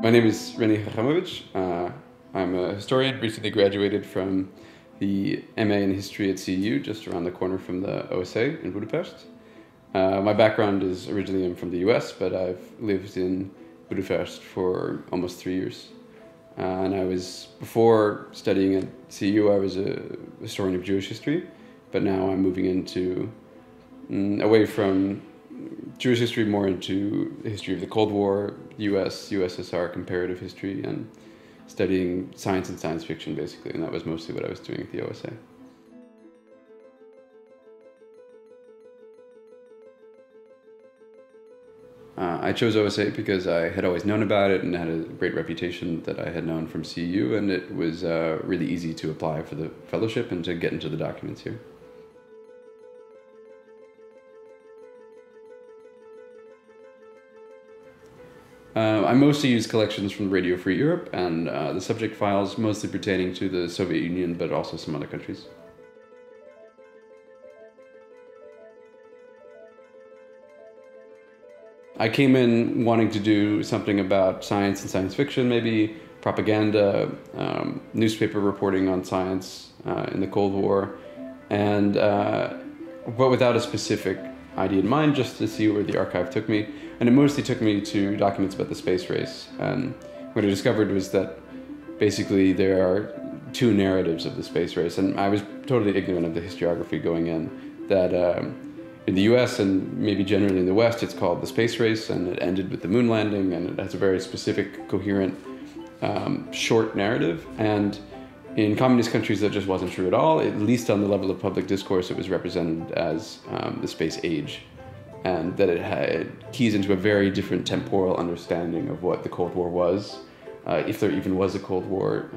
My name is Renny Hahamovitch. I'm a historian, recently graduated from the MA in History at CEU, just around the corner from the OSA in Budapest. My background is originally I'm from the US, but I've lived in Budapest for almost 3 years. And before studying at CEU, I was a historian of Jewish history, but now I'm moving away from Jewish history, more into the history of the Cold War, US, USSR comparative history, and studying science and science fiction, basically, and that was mostly what I was doing at the OSA. I chose OSA because I had always known about it and had a great reputation that I had known from CEU, and it was really easy to apply for the fellowship and to get into the documents here. I mostly use collections from Radio Free Europe and the subject files mostly pertaining to the Soviet Union, but also some other countries. I came in wanting to do something about science and science fiction, maybe propaganda, newspaper reporting on science in the Cold War, and but without a specific idea in mind, just to see where the archive took me. And it mostly took me to documents about the space race. And what I discovered was that basically there are two narratives of the space race. And I was totally ignorant of the historiography going in, that in the US and maybe generally in the West, it's called the space race, and it ended with the moon landing, and it has a very specific, coherent, short narrative. And in communist countries, that just wasn't true at all. At least on the level of public discourse, it was represented as the space age, and that it keys into a very different temporal understanding of what the Cold War was, if there even was a Cold War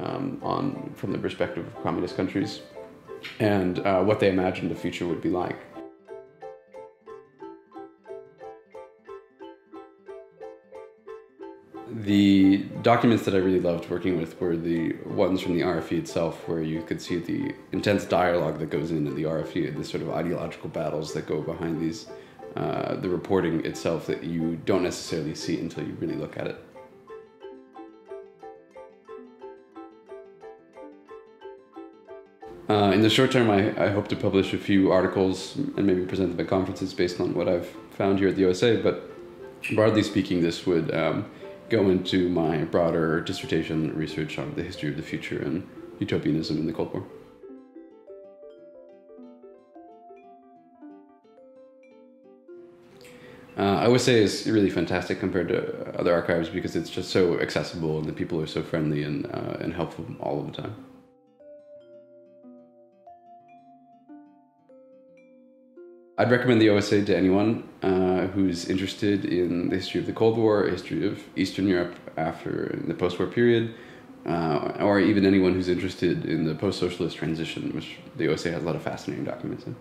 from the perspective of communist countries, and what they imagined the future would be like. The documents that I really loved working with were the ones from the RFE itself, where you could see the intense dialogue that goes into the RFE, the sort of ideological battles that go behind these, the reporting itself that you don't necessarily see until you really look at it. In the short term, I hope to publish a few articles and maybe present them at conferences based on what I've found here at the OSA, but broadly speaking, this would go into my broader dissertation research on the history of the future and utopianism in the Cold War. OSA is really fantastic compared to other archives because it's just so accessible and the people are so friendly and helpful all of the time. I'd recommend the OSA to anyone who's interested in the history of the Cold War, history of Eastern Europe after the post-war period, or even anyone who's interested in the post-socialist transition, which the OSA has a lot of fascinating documents in.